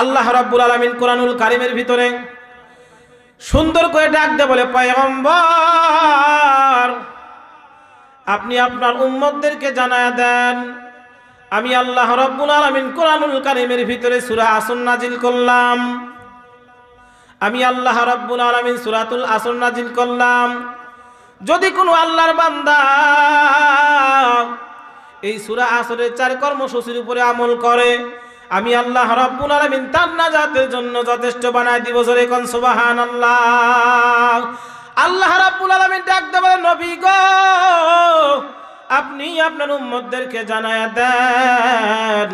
আল্লাহ রাব্বুল আলামিন কোরআনুল কারীমের ভিতরে সুন্দর করে ডাক দিয়ে বলে, পয়গম্বর আপনি আপনার উম্মতদেরকে জানায়া দেন, আমি আল্লাহ রাব্বুল আলামিন কোরআনুল কারীমের ভিতরে সূরা আসর নাজিল করলাম। আমি আল্লাহ রাব্বুল আলামিন সূরাতুল আসর নাজিল করলাম। যদি কোনো আল্লাহর বান্দা এই সূরা আসরের 4 কর্মসূচির উপরে আমল করে, আমি আল্লাহ রাব্বুল আলামিন তার নাজাতের জন্য যথেষ্ট বানায় দিব। জোরে কোন সুবহানাল্লাহ। আল্লাহ রাব্বুল আলামিন ডাক দিয়ে বলেন, নবী গো আপনি আপনার উম্মতদেরকে জানায়া দেন,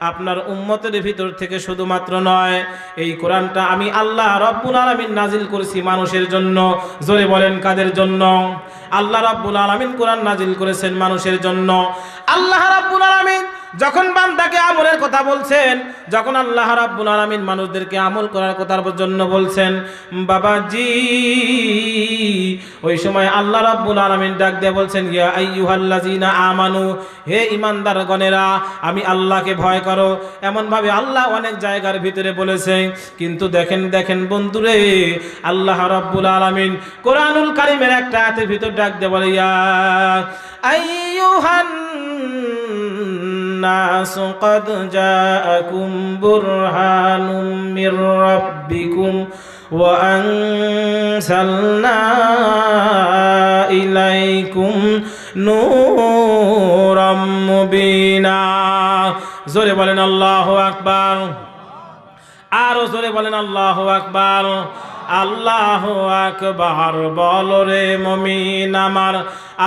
আপনার উম্মতের ভিতর থেকে শুধুমাত্র নয়, এই কোরআনটা আমি আল্লাহ রাব্বুল আলামিন নাজিল করেছি মানুষের জন্য। জোরে বলেন কাদের জন্য? আল্লাহ রাব্বুল আলামিন কোরআন নাজিল করেছেন মানুষের জন্য। আল্লাহ রাব্বুল আলামিন যখন বান্দাকে আমলের কথা বলছেন, যখন আল্লাহ রাব্বুল আলামিন মানুষদেরকে আমল করার কথার জন্য বলছেন, বাবাজি ওই সময় আল্লাহ রাব্বুল আলামিন ডাক দিয়ে বলছেন, ইয়া আইয়ুহাল্লাযীনা আমানু, হে ঈমানদারগণেরা আমি আল্লাহকে ভয় করো। এমন ভাবে আল্লাহ অনেক জায়গার ভিতরে বলেছে। কিন্তু দেখেন বন্ধুরে, আল্লাহ রাব্বুল আলামিন কোরআনুল কারীমের একটা আয়াতের ভিতর ডাক দিয়ে বলে, ইয়া আইয়ুহান الناس قد جاءكم برهان من ربكم وأنزلنا إليكم نورا مبينا। জোরে বলেন আল্লাহু আকবার। আরো জোরে বলেন আল্লাহু আকবার। আল্লাহু আকবার বলো রে মুমিন আমার।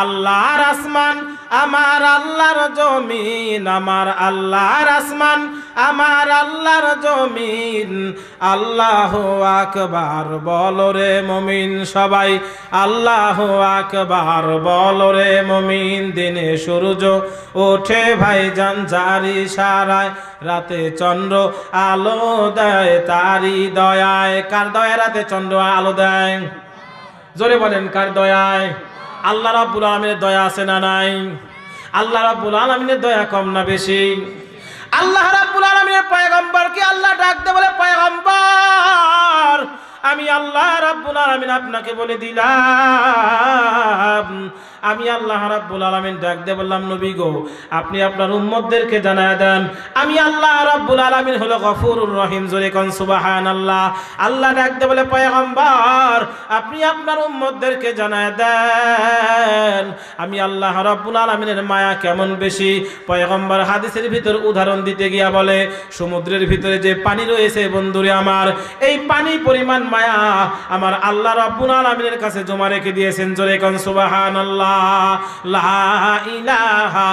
আল্লাহর আসমান আমার আল্লাহর জমিন, আমার আল্লাহর আসমান আমার আল্লাহর জমিন। আল্লাহু আকবার বলো রে মুমিন সবাই। আল্লাহু আকবার বলো রে মুমিন। দিনে সূর্য ওঠে ভাইজান যার ইশারায়, রাতে চন্দ্র আলো দেয় তারি দয়ায়। কার দয়ায় রাতে চন্দ্র আলো দেয়? জোরে বলেন কার দয়ায়? আল্লাহ রাব্বুল আলামিনের দয়া আছে না নাই? আল্লাহ রাব্বুল আলামিনের দয়া কম না বেশি? আল্লাহ রাব্বুল আলামিনের পয়গম্বরকে আল্লাহ ডাক দিয়ে বলে, পয়গম্বর আমি আল্লাহ রাব্বুল আলামিন আপনাকে বলে দিলাম। আমি আল্লাহ রাব্বুল আলামিন ডাক দিয়ে বললাম, নবী গো আপনি আপনার উম্মতদেরকে জানায় দেন, আমি আল্লাহ রাব্বুল আলামিন হলো গফুরুর রহিম। জোরে কোন সুবহানাল্লাহ। আল্লাহ ডাক দিয়ে বলে, পয়গম্বর আপনি আপনার উম্মতদেরকে জানায় দেন, আমি আল্লাহ রাব্বুল আলামিনের মায়া কেমন বেশি। পয়গম্বর হাদিসের ভিতর উদাহরণ দিতে গিয়া বলে, সমুদ্রের ভিতরে যে পানি রয়েছে বন্ধুরে আমার, এই পানি পরিমাণ মায়া আমার আল্লাহ রাব্বুল আলামিনের কাছে জমা রেখে দিয়েছেন। জোরে কোন সুবহানাল্লাহ। লা ইলাহা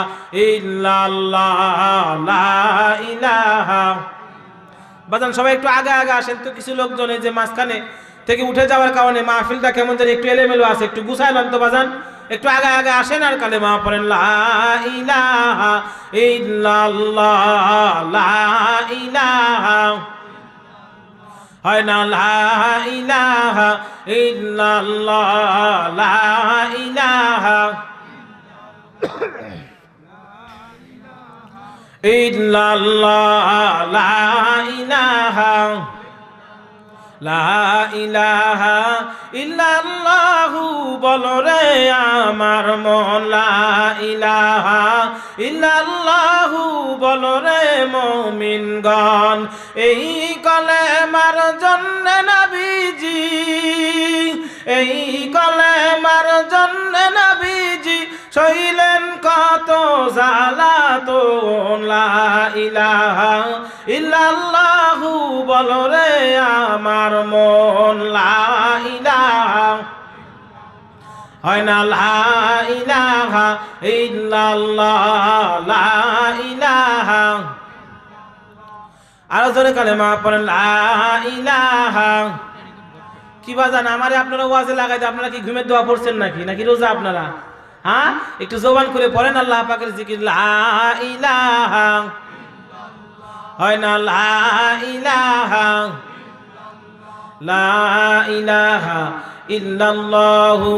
ইল্লাল্লাহ, লা ইলাহা। বাজান সবাই একটু আগে আগে আসেন তো, কিছু লোকজন এই যে মাঝখানে থেকে উঠে যাওয়ার কারণে মাহফিলটা কেমন যেন একটু এলোমেলো আছে, একটু গুছাইলাম তো বাজান। একটু আগে আগে আসেন আর কালেমা পড়েন, লা ইলাহা ইল্লাল্লাহ, লা ইলাহা। হয় না? লা ইলাহা ইল্লাল্লাহ, লা ইলাহা ইল্লাল্লাহ, লা ইলাহা, লা ইলাহা ইল্লাল্লাহু বলো রে আমার মন। লা ইলাহা ইল্লাল্লাহু বলো রে মুমিনগণ। এই কলেমার জন্য নবীজি, এই কলেমার জন্য নবীজি সইলেন কত জালাতন। লা ইলাহা ইল্লাল্লাহু বলো রে আমার মন। লা ইলাহা, হয় না? লা ইলাহা ইল্লাল্লাহ, লা ইলাহা। আরো জোরে কালেমা পড়েন, লা ইলাহা। কি বাজান আমারে আপনারা ওয়াজে লাগাই দেন? আপনারা কি ঘুমের দোয়া পড়ছেন নাকি? নাকি রোজা আপনারা? হ্যাঁ, একটু জবান করে পড়েন আল্লাহ পাকের জিকির, লা ইলাহা। হয় না? লা ইলাহা, লা ইলাহা ইল্লাল্লাহু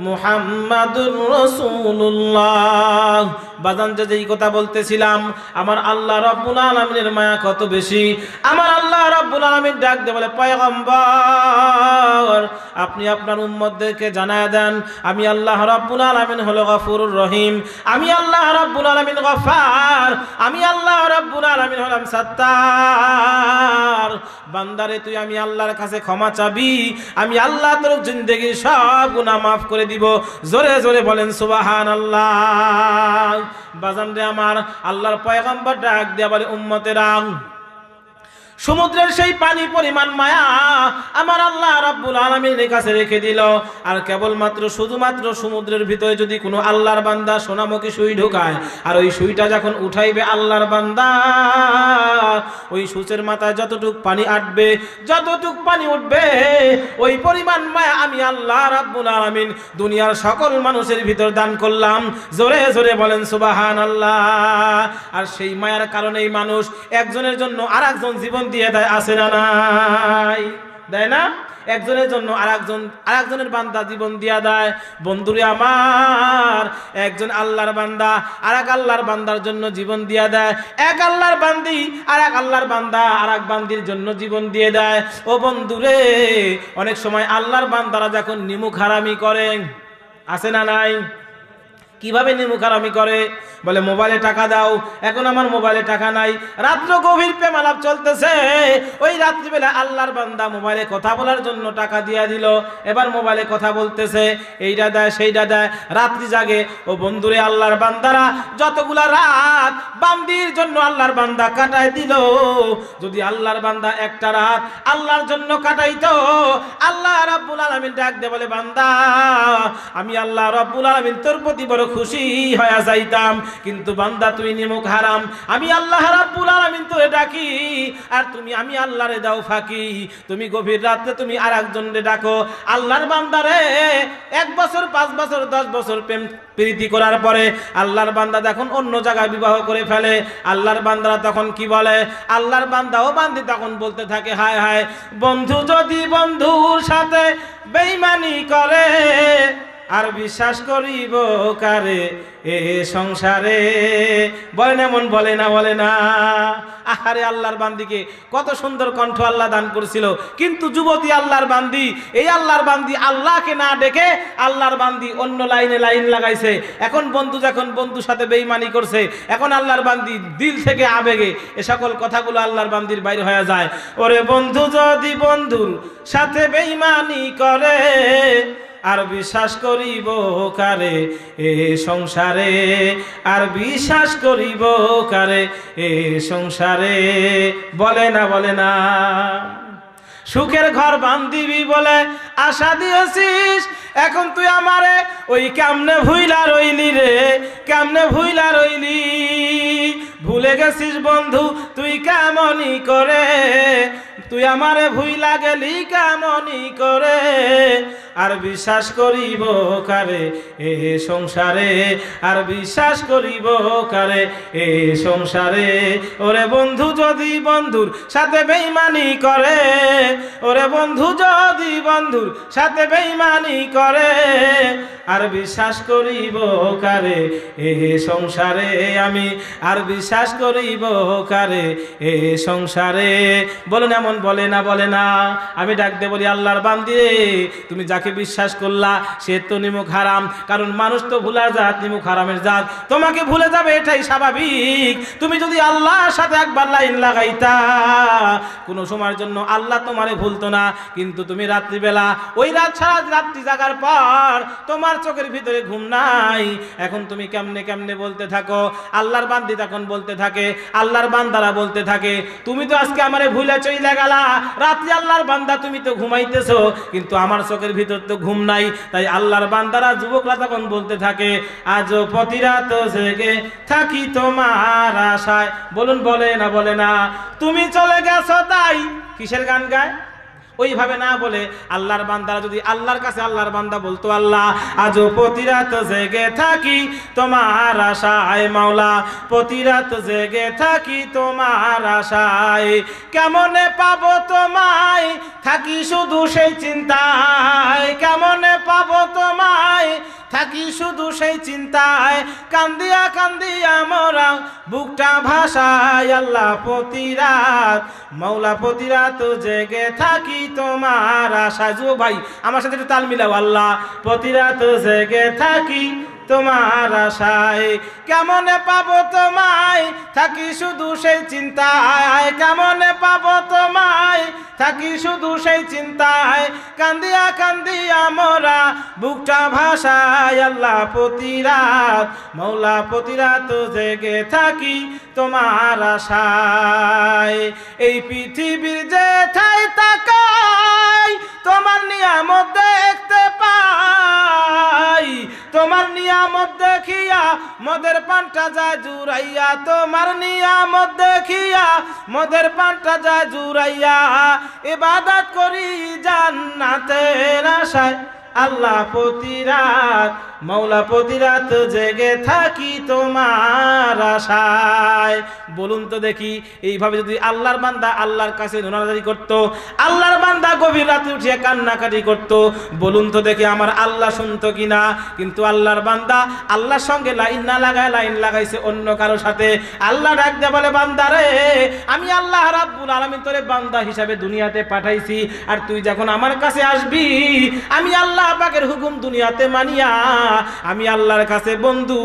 মুহাম্মাদুর রাসূলুল্লাহ। বাজান যেই কথা বলতেছিলাম, আমার আল্লাহ রাব্বুল আলামিনের মায়া কত বেশি। আমার আল্লাহ রাব্বুল আলামিন ডাক দিয়ে বলে, পয়গম্বর আপনি আপনার উম্মতদেরকে জানায় দেন আমি আল্লাহ রাব্বুল আলামিন হলো গফুরুর রহিম, আমি আল্লাহ রাব্বুল আলামিন গফফার, আমি আল্লাহ রাব্বুল আলামিন হলাম সাত্তার। বান্দারে তুই আমি আল্লাহর কাছে ক্ষমা চাবি, আমি আল্লাহ তোর জিন্দেগির সব গুনাহ মাফ করে দিব। জোরে জোরে বলেন সুবহানাল্লাহ। বাজান রে আমার, আল্লাহর পয়গম্বর ডাক দিয়া বলে, উম্মতেরা সমুদ্রের সেই পানি পরিমাণ মায়া আমার আল্লাহ রাব্বুল আলামিনের কাছে রেখে দিল। আর কেবলমাত্র শুধুমাত্র সমুদ্রের ভিতরে যদি কোনো আল্লাহর বান্দা সোনামুখী সুই ঢোকায়, আর ওই সুইটা যখন উঠাইবে আল্লাহর বান্দা, ওই সূচের মাথায় যতটুক পানি আটবে, যতটুক পানি উঠবে, ওই পরিমাণ মায়া আমি আল্লাহ রাব্বুল আলামিন দুনিয়ার সকল মানুষের ভিতর দান করলাম। জোরে জোরে বলেন সুবহানাল্লাহ। আর সেই মায়ার কারণেই মানুষ একজনের জন্য আর একজন জীবন দিয়ে দেয়, আছে না নাই? দেয় না? একজনের জন্য আরেকজনের বান্দা জীবন দিয়া দেয়। বন্ধুরে আমার, একজন আল্লাহর বান্দা আরেক আল্লাহর বান্দার জন্য জীবন দিয়া দেয়, এক আল্লাহর বান্দি আরেক আল্লাহর বান্দা আরেক বান্দির জন্য জীবন দিয়ে দেয়। ও বন্ধুরে, অনেক সময় আল্লাহর বান্দারা যখন নিমুখ হারামি করে, আছে না নাই? কিভাবে নিমুখারামি করে? বলে মোবাইলে টাকা দাও, এখন আমার মোবাইলে টাকা নাই। রাত্র গভীর প্রেম আলাপ চলতেছে, ওই রাত্রিবেলা আল্লাহর বান্দা মোবাইলে কথা বলার জন্য টাকা দিয়া দিল, এবার মোবাইলে কথা বলতেছে, এইটা দেয় সেইটা দেয়, রাত্রি জাগে। ও বন্ধুরে, আল্লাহর বান্দারা যতগুলা রাত বান্দির জন্য আল্লাহর বান্দা কাটায় দিল, যদি আল্লাহর বান্দা একটা রাত আল্লাহর জন্য কাটাইতো, আল্লাহ রাব্বুল আলামিন ডাক দে বলে, বান্দা আমি আল্লাহ রাব্বুল আলামিন তোর প্রতি বড় খুশি হয়ে যাইতাম। কিন্তু বান্দা তুই নিমুখ হারাম, আমি আল্লাহ রাব্বুল আলামিন তোরে ডাকি, আর আমি আল্লাহরে দাও ফাঁকি। তুমি গভীর রাতে তুমি আর একজনরে ডাকো। আল্লাহর বান্দারে 1 বছর 5 বছর 10 বছর প্রেম প্রীতি করার পরে আল্লাহর বান্দা যখন অন্য জায়গায় বিবাহ করে ফেলে, আল্লাহর বান্দারা তখন কি বলে? আল্লাহর বান্দা ও বান্দি তখন বলতে থাকে, হায় হায়, বন্ধু যদি বন্ধুর সাথে বেঈমানি করে, আর বিশ্বাস করিব কারে এ সংসারে। বলেন এমন, বলে না? বলে না? আহারে, আল্লাহর বান্দিকে কত সুন্দর কণ্ঠ আল্লাহ দান করেছিল, কিন্তু যুবতী আল্লাহর বান্দি, এই আল্লাহর বান্দি আল্লাহকে না ডেকে আল্লাহর বান্দি অন্য লাইনে লাইন লাগাইছে। এখন বন্ধু যখন বন্ধুর সাথে বেঈমানি করছে, এখন আল্লাহর বান্দি দিল থেকে আবেগে এ সকল কথাগুলো আল্লাহর বান্দির বাইরে হয়ে যায়। ওরে বন্ধু যদি বন্ধুর সাথে বেঈমানি করে, আর বিশ্বাস করিব কারে এ সংসারে, আর বিশ্বাস করিব কারে এ সংসারে। বলে না? বলে না? সুখের ঘর বান্ধিবি বলে আশা দিয়েছিস, এখন তুই আমারে ওই কেমনে ভুইলা রইলি রে, কেমনে ভুইলা রইলি? ভুলে গেছিস বন্ধু তুই কেমনই করে, তুই আমারে ভুইলা গেলি কেমনই করে, আর বিশ্বাস করিব কারে এ সংসারে, আর বিশ্বাস করিব কারে এ সংসারে। ওরে বন্ধু যদি বন্ধুর সাথে বেঈমানি করে, ওরে বন্ধু যদি বন্ধুর সাথে বেঈমানি করে, আর বিশ্বাস করিব কারে এ সংসারে, আমি আর বিশ্বাস করিব কারে এ সংসারে। বলেন এমন, বলে না? বলে না? আমি ডাক দে বলি, আল্লাহর বান্দি রে, তুমি যাকে বিশ্বাস করলা সে তো নিমুখ হারাম, কারণ মানুষ তো ভুলার জাত, নিমুখ হারামের জাত, তোমাকে ভুলে যাবে, এটাই স্বাভাবিক। তুমি যদি আল্লাহর সাথে একবার লাইন লাগাইতা, কোনো সময়ের জন্য আল্লাহ তোমারে ভুলতো না। কিন্তু তুমি রাত্রিবেলা ওই সারা রাত্রি জাগার পর তোমার চোখের ভিতরে ঘুম নাই, এখন তুমি কেমনে কেমনে বলতে থাকো। আল্লাহর বান্দি তখন বলতে থাকে, আল্লাহর বান্দারা বলতে থাকে, তুমি তো আজকে আমারে ভুলে চইলা গেলা, রাত্রি আল্লাহর বান্দা তুমি তো ঘুমাইতেছো, কিন্তু আমার চোখের ভিতর তো ঘুম নাই। তাই আল্লাহর বান্দারা যুবকরা তখন বলতে থাকে, আজও প্রতি রাত জেগে থাকি তোমার আশায়। বলুন, বলে না? বলে না? তুমি চলে গেছো তাই কিসের গান গায়? ওইভাবে না বলে আল্লাহর বান্দারা যদি আল্লাহর কাছে আল্লাহর বান্দা বলতো, আল্লাহ আজও প্রতি রাত জেগে থাকি তোমার আশায়, মাওলা প্রতি রাত জেগে থাকি তোমার আশায়, কেমনে পাবো তোমায় থাকি শুধু সেই চিন্তায়, কেমনে পাবো তোমায় থাকি শুধু সেই চিন্তায়, কান্দিয়া কান্দিয়া মোরা বুকটা ভাষায়, আল্লাহ প্রতি রাত মাওলা প্রতি রাত জেগে থাকি তোমার আশায়। যুবক ভাই আমার সাথে একটু তাল মিলাও, আল্লাহ প্রতি রাত জেগে থাকি তোমার আশায়, কেমনে পাবো তোমায় থাকি শুধু সেই চিন্তায়, কেমনে পাবো তোমায় থাকি শুধু সেই চিন্তায়, কান্দিয়া কান্দিয়া মোরা বুকটা ভাষায়, আল্লাহ প্রতি রাত মাওলা প্রতি রাত জেগে থাকি তোমার আশায়। এই পৃথিবীর যে ঠাই তাকাই তোমার নিয়ামত দেখতে পাই, তোমার নিয়ামত দেখিয়া মদের পানটা যায় জুড়াইয়া, তোমার নিয়ামত দেখিয়া মদের পানটা যায় জুড়াইয়া, ইবাদত করি জান্নাতের আশায়, আল্লাহ প্রতি রাত মাওলা প্রতি রাত জেগে থাকি তোমার আশায়। বলুন তো দেখি, এইভাবে যদি আল্লাহর বান্দা আল্লাহর কাছে দোনাদারি করত, আল্লাহর বান্দা গভীর রাতে উঠিয়ে কান্নাকাটি করত, বলুন তো দেখি আমার আল্লাহ শুনতো কিনা? কিন্তু আল্লাহর বান্দা আল্লাহর সঙ্গে লাইন না লাগায় লাইন লাগাইছে অন্য কারো সাথে। আল্লাহ ডাক দিয়ে বলে, বান্দারে আমি আল্লাহ রাব্বুল আলামিন তোরে বান্দা হিসাবে দুনিয়াতে পাঠাইছি, আর তুই যখন আমার কাছে আসবি আমি আল্লাহ পাকের হুকুম দুনিয়াতে মানিয়া আমি আল্লাহর কাছে বন্ধু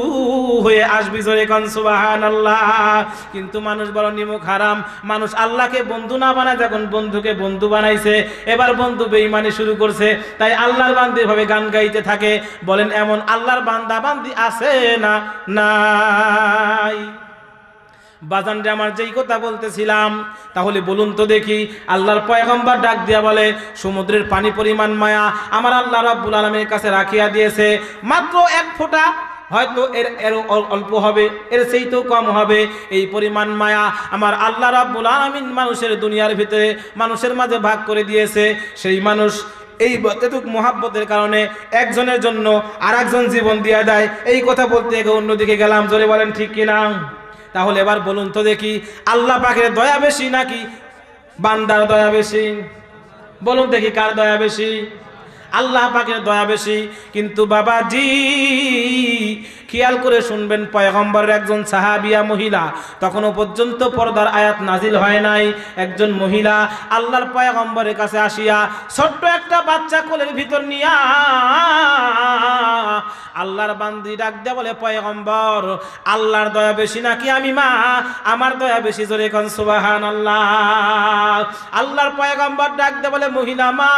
হয়ে আসবি, জোরে কোন সুবহানাল্লাহ। কিন্তু মানুষ বড় নিমুখ হারাম, মানুষ আল্লাহকে বন্ধু না বানায় যখন বন্ধুকে বন্ধু বানাইছে, এবার বন্ধু বেঈমানি শুরু করছে। তাই আল্লাহর বান্দা এভাবে গান গাইতে থাকে। বলেন এমন আল্লাহর বান্দা বান্দি আছে না নাই? বাজানরে আমার যেই কথা বলতেছিলাম, তাহলে বলুন তো দেখি আল্লাহর পয়গম্বর ডাক দিয়া বলে, সমুদ্রের পানি পরিমাণ মায়া আমার আল্লাহ রাব্বুল আলামিনের কাছে রাখিয়া দিয়েছে, মাত্র এক ফোঁটা, হয়তো এর অল্প হবে, এর চেয়েও কম হবে, এই পরিমাণ মায়া আমার আল্লাহ রাব্বুল আলামিন মানুষের দুনিয়ার ভিতরে মানুষের মাঝে ভাগ করে দিয়েছে। সেই মানুষ এই এতটুক মহাব্বতের কারণে একজনের জন্য আর একজন জীবন দিয়ে দেয়। এই কথা বলতে গিয়ে অন্যদিকে গেলাম, জোরে বলেন ঠিক কিনা? তাহলে এবার বলুন তো দেখি আল্লাহ পাকের দয়া বেশি নাকি বান্দার দয়া বেশি? বলুন দেখি কার দয়া বেশি? আল্লাহ পাকের দয়া বেশি। কিন্তু বাবাজি খেয়াল করে শুনবেন, পয়গম্বরের একজন সাহাবিয়া মহিলা, তখনও পর্যন্ত পর্দার আয়াত নাজিল হয় নাই, একজন মহিলা আল্লাহর পয়গম্বরের কাছে আসিয়া ছোট্ট একটা বাচ্চা কোলের ভিতর নিয়া আল্লাহর বান্দি ডাক দেয়া বলে, পয়গম্বর আল্লাহর দয়া বেশি নাকি আমি মা? আমার দয়া বেশি, জোরে কোন সুবহানাল্লাহ। আল্লাহর পয়গম্বর ডাক দেয়া বলে, মহিলা মা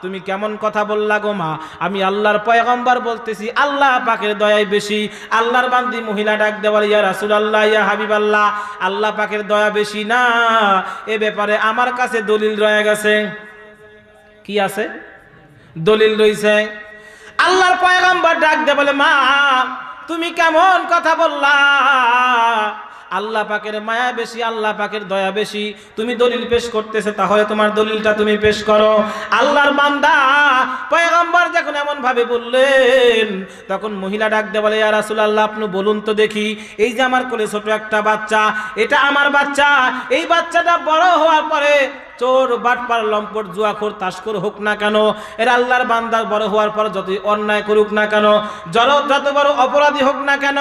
তুমি কেমন কথা বললা গো মা? আমি আল্লাহর পয়গম্বর বলতেছি আল্লাহ পাকের দয়াই বেশি। আল্লাহর বান্দি মহিলা ডাক দেয়া বলে, ইয়া রাসূলুল্লাহ, ইয়া হাবিবাল্লাহ, আল্লাহ পাকের দয়া বেশি না, এ ব্যাপারে আমার কাছে দলিল রয়ে গেছে। কি আছে? দলিল রইছে। আল্লাহর পয়গম্বর ডাক দেয়া বলে, মা তুমি কেমন কথা বললা? আল্লাহ পাকের মায়া বেশি, আল্লাহ পাকের দয়া বেশি, তুমি দলিল পেশ করতেছে, তাহলে তোমার দলিলটা তুমি পেশ করো। আল্লাহর বান্দা পয়গম্বর যখন এমন ভাবে বললেন, তখন মহিলা ডাক দিয়ে বলে, ইয়া রাসূলুল্লাহ আপনি বলুন তো দেখি, এই যে আমার কোলে ছোট একটা বাচ্চা, এটা আমার বাচ্চা, এই বাচ্চাটা বড় হওয়ার পরে চোর বাটপার লম্পট জুয়াখোর তাসখোর হোক না কেন, এর আল্লাহর বান্দা বড় হওয়ার পর যতই অন্যায় করুক না কেন, যত বড় অপরাধী হোক না কেন,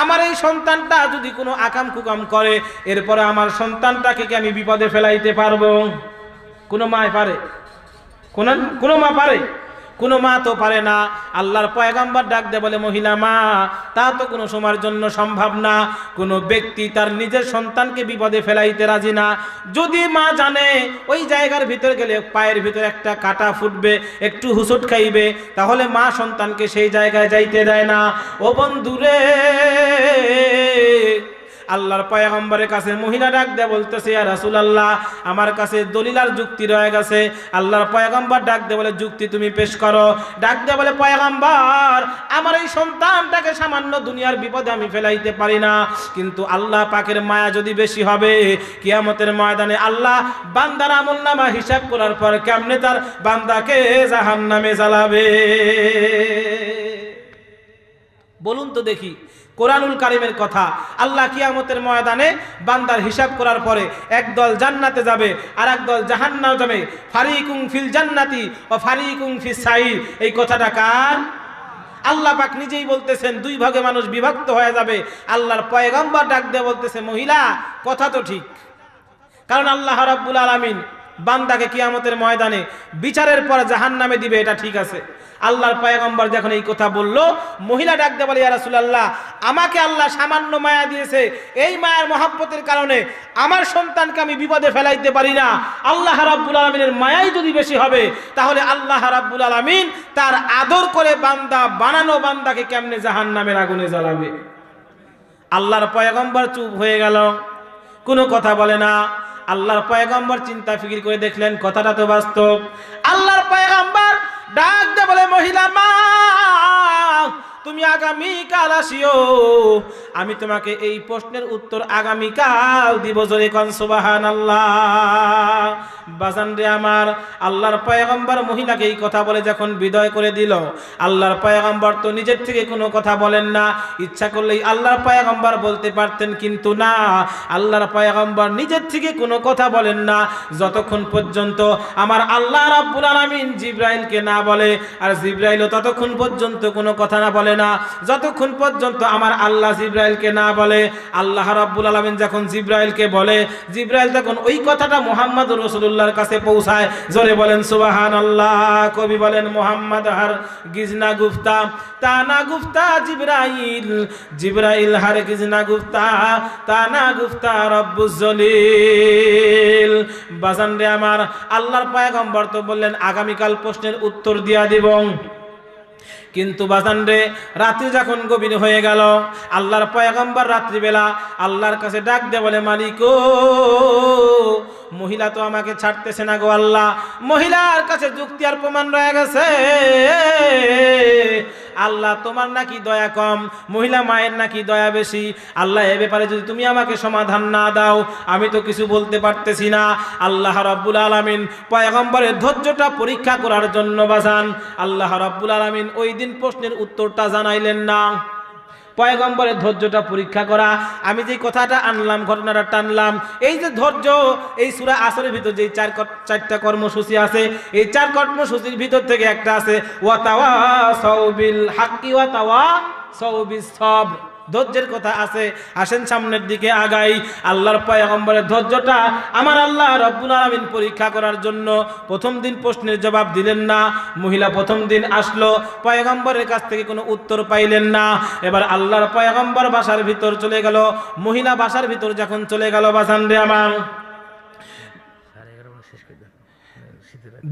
আমার এই সন্তানটা যদি কোনো আকাম কুকাম করে, এরপরে আমার সন্তানটাকে কি আমি বিপদে ফেলাইতে পারবো? কোনো মা পারে? কোনো মা পারে? কোনো মা তো পারে না। আল্লাহর পয়গম্বর ডাক দেয় বলে, মহিলা মা তা তো কোনো সময়ের জন্য সম্ভব না। কোনো ব্যক্তি তার নিজের সন্তানকে বিপদে ফেলাইতে রাজি না। যদি মা জানে ওই জায়গার ভিতরে গেলে পায়ের ভিতরে একটা কাটা ফুটবে, একটু হুসুট খাইবে, তাহলে মা সন্তানকে সেই জায়গায় যাইতে দেয় না। ও বন্ধুরে, আল্লাহর পয়গম্বরের কাছে মহিলা ডাক দেয়া বলতেছে, ইয়া রাসূলুল্লাহ, আমার কাছে দলিল আর যুক্তি রয়ে গেছে। আল্লাহর পয়গম্বর ডাক দেয়া বলে, যুক্তি তুমি পেশ করো। ডাক দেয়া বলে, পয়গম্বর, আমার এই সন্তানটাকে সামান্য দুনিয়ার বিপদে আমি ফেলাইতে পারি না, কিন্তু আল্লাহ পাকের মায়া যদি বেশি হবে, কিয়ামতের ময়দানে আল্লাহ বান্দার আমলনামা হিসাব করার পর কেমনে তার বান্দাকে জাহান্নামে জ্বালাবে? বলুন তো দেখি, কোরআনুল কারীমের কথা। আল্লাহ কিয়ামতের ময়দানে বান্দার হিসাব করার পরে একদল জান্নাতে যাবে আর একদল জাহান্নামে যাবে। ফারিকুম ফিল জান্নাতি ওয়া ফারিকুম ফিস সাইর। এই কথাটা কার? আল্লাহ পাক নিজেই বলতেছেন, দুই ভাগে মানুষ বিভক্ত হয়ে যাবে। আল্লাহর পয়গম্বর ডাক দিয়ে বলতেছে, মহিলা, কথা তো ঠিক, কারণ আল্লাহ রাব্বুল আলামিন বান্দাকে কিয়ামতের ময়দানে বিচারের পর জাহান্নামে দিবে, এটা ঠিক আছে। আল্লাহর পয়গম্বর যখন এই কথা বলল, মহিলা ডাক দিয়ে বলে, ইয়া রাসূলুল্লাহ, আমাকে আল্লাহ সামান্য মায়া দিয়েছে, এই মায়ার মহব্বতের কারণে আমার সন্তানকে আমি বিপদে ফেলাইতে পারি না। আল্লাহ রাব্বুল আলামিনের মায়াই যদি বেশি হবে, তাহলে আল্লাহ রাব্বুল আলামিন তার আদর করে বান্দা বানানো বান্দাকে কেমনে জাহান্নামের আগুনে জ্বালাবে? আল্লাহর পয়গম্বর চুপ হয়ে গেল, কোনো কথা বলে না। আল্লাহর পয়গম্বর চিন্তা ফিকির করে দেখলেন কথাটা তো বাস্তব। আল্লাহর পয়গম্বর ডাক দিয়ে বলে, মহিলা মা, তুমি আগামীকাল আসিও, আমি তোমাকে এই প্রশ্নের উত্তর আগামীকাল দিব। জোরে কোন সুবহানাল্লাহ। বাজান রে আমার, আল্লাহর পয়গম্বর মহিলাকে এই কথা বলে যখন বিদায় করে দিল, আল্লাহর পয়গম্বর তো নিজের থেকে কোনো কথা বলেন না। ইচ্ছা করলেই আল্লাহর পয়গম্বর বলতে পারতেন, কিন্তু না, আল্লাহর পয়গম্বর নিজের থেকে কোনো কথা বলেন না যতক্ষণ পর্যন্ত আমার আল্লাহ রাব্বুল আলামিন জিবরাইলকে না বলে, আর জিবরাইলও ততক্ষণ পর্যন্ত কোনো কথা না বলে না যতক্ষণ পর্যন্ত আমার আল্লাহ জিবরাইলকে না বলে। আল্লাহ রাব্বুল আলামিন যখন জিবরাইলকে বলে, জিবরাইল তখন ওই কথাটা মুহাম্মদুর রাসূলুল্লাহর কাছে পৌঁছায়। জোরে বলেন সুবহানাল্লাহ। কবি বলেন, মুহাম্মদ হার গিজনা গুফতা তানা গুফতা জিবরাইল, জিবরাইল হার গিজনা গুফতা তানা গুফতা রব্বুজ জলিল। বাজান রে আমার, আল্লাহর পয়গম্বর তো বললেন আগামীকাল প্রশ্নের উত্তর দিয়া দিব, কিন্তু বাজান রে, রাত্রি যখন গভীর হয়ে গেল, আল্লাহর পয়গম্বর রাত্রিবেলা আল্লাহর কাছে ডাক দিয়ে বলে, মালিক ও, মহিলা তো আমাকে ছাড়তেছে না গো আল্লাহ, মহিলার কাছে যুক্তি আর প্রমাণ রয়ে গেছে। আল্লাহ, তোমার নাকি দয়া কম, মহিলা মায়ের নাকি দয়া বেশি। আল্লাহ, এ ব্যাপারে যদি তুমি আমাকে সমাধান না দাও, আমি তো কিছু বলতে পারতেছি না। আল্লাহ রাব্বুল আলামিন পয়গম্বরের ধৈর্যটা পরীক্ষা করার জন্য বাজান, আল্লাহ রাব্বুল আলামিন ওই দিন প্রশ্নের উত্তরটা জানাইলেন না। পয়গম্বরের ধৈর্যটা পরীক্ষা করা। আমি যে কথাটা আনলাম, ঘটনাটা টানলাম, এই যে ধৈর্য, এই সূরা আসরের ভিতর যে চারটা কর্মসূচি আছে, এই চার কর্মসূচির ভিতর থেকে একটা আছে ওয়া তাওয়াসাউ বিল হাক্কি ওয়া তাওয়াসাউ বিস সাবর। ধৈর্যের কথা আছে। আসেন সামনের দিকে আগাই। আল্লাহর পয়গম্বরের ধৈর্যটা আমার আল্লাহ রাব্বুল আলামিন পরীক্ষা করার জন্য প্রথম দিন প্রশ্নের জবাব দিলেন না। মহিলা প্রথম দিন আসলো, পয়গম্বরের কাছ থেকে কোনো উত্তর পাইলেন না। এবার আল্লাহর পয়গম্বর বাসার ভিতর চলে গেল। মহিলা বাসার ভিতর যখন চলে গেল, বাজান রে আমার,